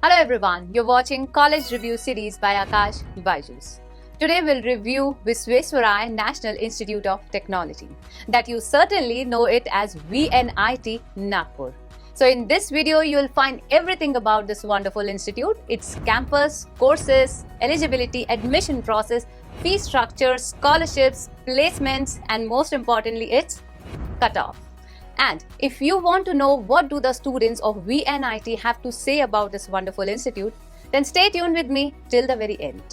Hello everyone, you're watching College Review Series by Aakash, BYJU'S. Today we'll review Visvesvaraya National Institute of Technology, that you certainly know it as VNIT Nagpur. So in this video, you'll find everything about this wonderful institute, its campus, courses, eligibility, admission process, fee structure, scholarships, placements, and most importantly, its cutoff. And if you want to know what do the students of VNIT have to say about this wonderful institute, then stay tuned with me till the very end.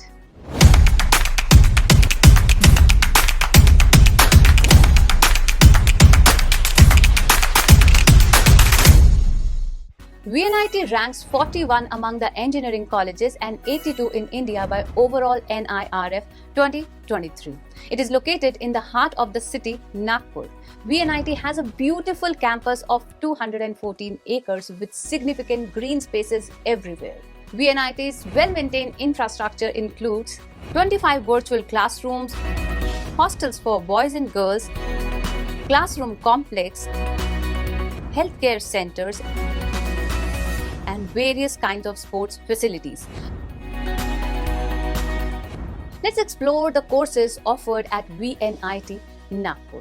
VNIT ranks 41 among the engineering colleges and 82 in India by overall NIRF 2023. It is located in the heart of the city, Nagpur. VNIT has a beautiful campus of 214 acres with significant green spaces everywhere. VNIT's well-maintained infrastructure includes 25 virtual classrooms, hostels for boys and girls, classroom complex, healthcare centers, and various kinds of sports facilities. Let's explore the courses offered at VNIT Nagpur.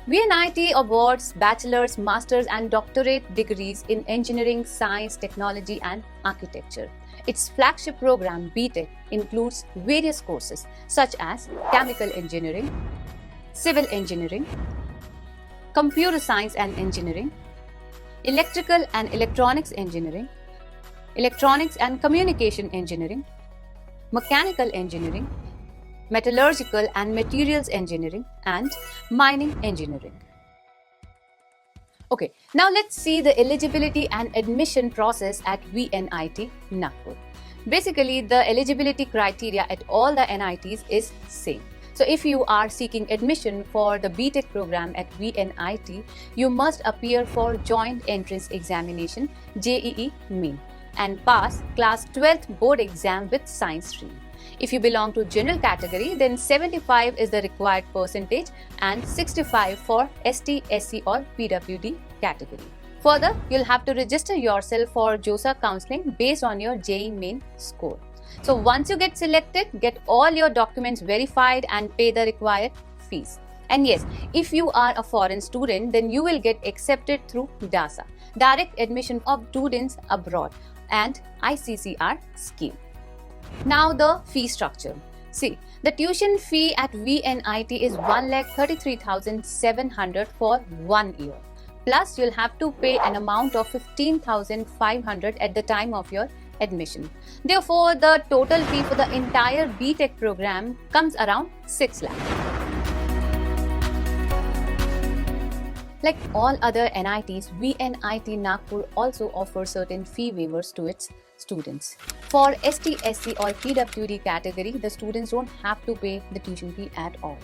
VNIT awards bachelor's, master's and doctorate degrees in engineering, science, technology and architecture. Its flagship program, BTech, includes various courses such as chemical engineering, civil engineering, computer science and engineering, electrical and electronics engineering, electronics and communication engineering, mechanical engineering, metallurgical and materials engineering, and mining engineering. Okay, now let's see the eligibility and admission process at VNIT Nagpur. Basically, the eligibility criteria at all the NITs is same. So if you are seeking admission for the BTech program at VNIT, you must appear for Joint Entrance Examination JEE Main and pass class 12th board exam with science stream. If you belong to general category, then 75 is the required percentage and 65 for ST, SC or PWD category. Further, you'll have to register yourself for JOSA counseling based on your JEE Main score. So once you get selected, get all your documents verified and pay the required fees. And yes, if you are a foreign student, then you will get accepted through DASA, Direct Admission of Students Abroad, and ICCR scheme. Now the fee structure. See, the tuition fee at VNIT is 1,33,700 for 1 year. Plus, you'll have to pay an amount of 15,500 at the time of your admission. Therefore, the total fee for the entire BTech program comes around 6 lakh. Like all other NITs, VNIT Nagpur also offers certain fee waivers to its students. For ST, SC or PWD category, the students don't have to pay the tuition fee at all.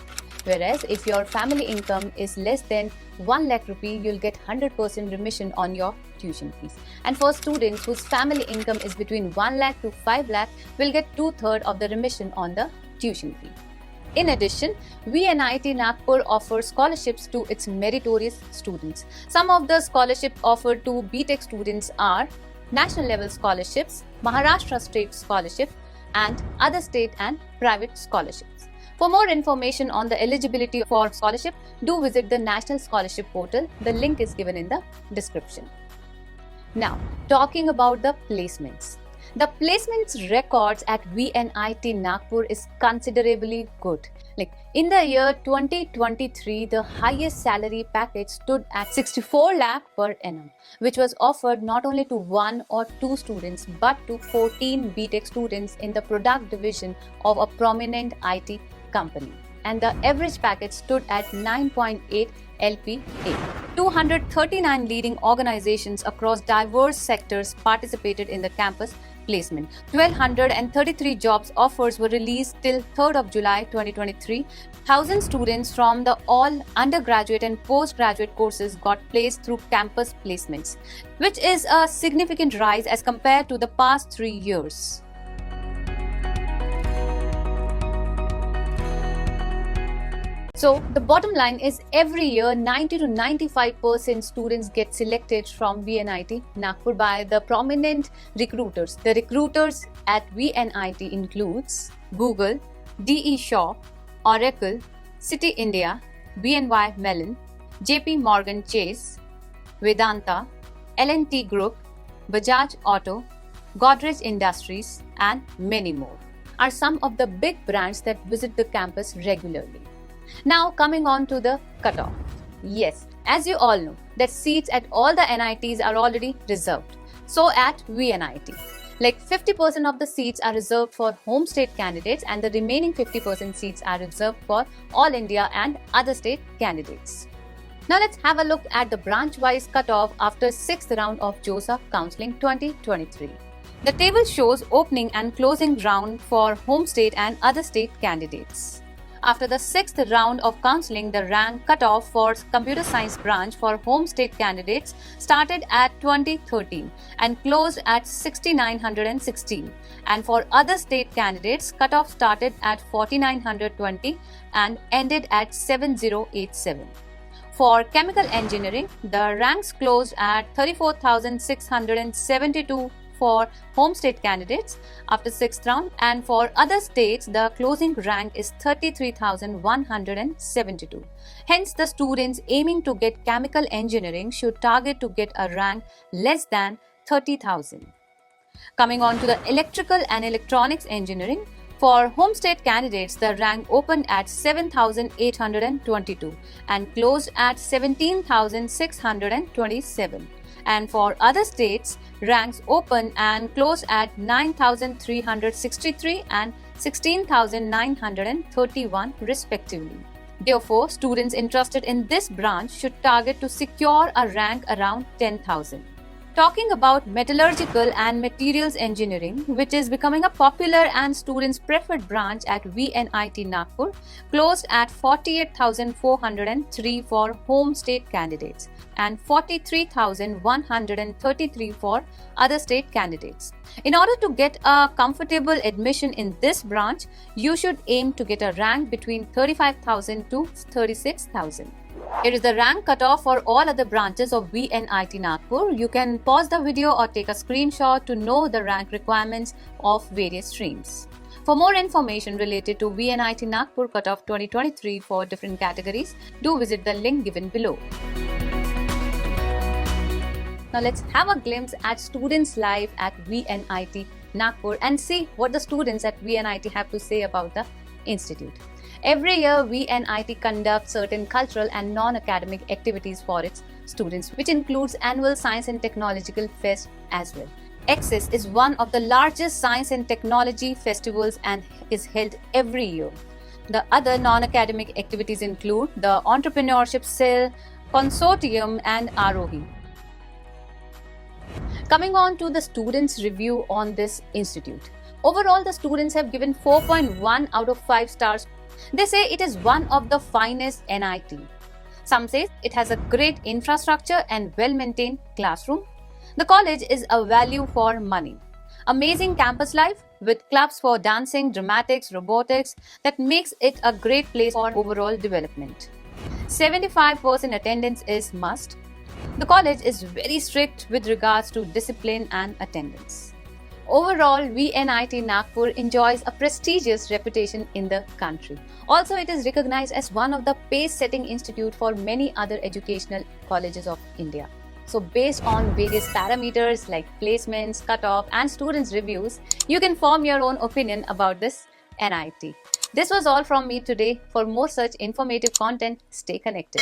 Whereas if your family income is less than 1 lakh rupee, you'll get 100% remission on your tuition fees. And for students whose family income is between 1 lakh to 5 lakh, will get 2/3 of the remission on the tuition fee. In addition, VNIT Nagpur offers scholarships to its meritorious students. Some of the scholarships offered to BTech students are national level scholarships, Maharashtra state scholarship, and other state and private scholarships. For more information on the eligibility for scholarship, do visit the National Scholarship Portal. The link is given in the description. Now, talking about the placements. The placements records at VNIT Nagpur is considerably good. Like in the year 2023, the highest salary package stood at 64 lakh per annum, which was offered not only to 1 or 2 students, but to 14 BTech students in the product division of a prominent IT company. And the average package stood at 9.8 LPA. 239 leading organizations across diverse sectors participated in the campus placement. 1,233 jobs offers were released till 3rd of July 2023. 1,000 students from the all undergraduate and postgraduate courses got placed through campus placements, which is a significant rise as compared to the past 3 years. So the bottom line is every year 90 to 95% students get selected from VNIT Nagpur by the prominent recruiters. The recruiters at VNIT includes Google, DE Shaw, Oracle, City India, BNY Mellon, JP Morgan Chase, Vedanta, L&T Group, Bajaj Auto, Godrej Industries and many more are some of the big brands that visit the campus regularly. Now coming on to the cutoff. Yes, as you all know that seats at all the NITs are already reserved. So at VNIT, like 50% of the seats are reserved for home state candidates and the remaining 50% seats are reserved for all India and other state candidates. Now let's have a look at the branch-wise cutoff after 6th round of JOSA Counselling 2023. The table shows opening and closing round for home state and other state candidates. After the 6th round of counselling, the rank cutoff for computer science branch for home state candidates started at 2013 and closed at 6916, and for other state candidates, cutoff started at 4920 and ended at 7087. For chemical engineering, the ranks closed at 34,672 for home state candidates after 6th round, and for other states the closing rank is 33,172. Hence the students aiming to get chemical engineering should target to get a rank less than 30,000. Coming on to the electrical and electronics engineering, for home state candidates the rank opened at 7,822 and closed at 17,627. And for other states, ranks open and close at 9,363 and 16,931 respectively. Therefore, students interested in this branch should target to secure a rank around 10,000. Talking about metallurgical and materials engineering, which is becoming a popular and students' preferred branch at VNIT Nagpur, closed at 48,403 for home state candidates and 43,133 for other state candidates. In order to get a comfortable admission in this branch, you should aim to get a rank between 35,000 to 36,000. Here is the rank cutoff for all other branches of VNIT Nagpur. You can pause the video or take a screenshot to know the rank requirements of various streams. For more information related to VNIT Nagpur cutoff 2023 for different categories, do visit the link given below. Now let's have a glimpse at students' life at VNIT Nagpur and see what the students at VNIT have to say about the institute. Every year, VNIT conducts certain cultural and non-academic activities for its students, which includes annual Science and Technological Fest as well. Access is one of the largest science and technology festivals and is held every year. The other non-academic activities include the Entrepreneurship Cell, Consortium and Arohi. Coming on to the students' review on this institute. Overall, the students have given 4.1 out of 5 stars. They say it is one of the finest NIT. Some say it has a great infrastructure and well-maintained classroom. The college is a value for money. Amazing campus life with clubs for dancing, dramatics, robotics that makes it a great place for overall development. 75% attendance is must. The college is very strict with regards to discipline and attendance. Overall, VNIT Nagpur enjoys a prestigious reputation in the country. Also, it is recognized as one of the pace-setting institute for many other educational colleges of India. So, based on various parameters like placements, cutoff, and students' reviews, you can form your own opinion about this NIT. This was all from me today. For more such informative content, stay connected.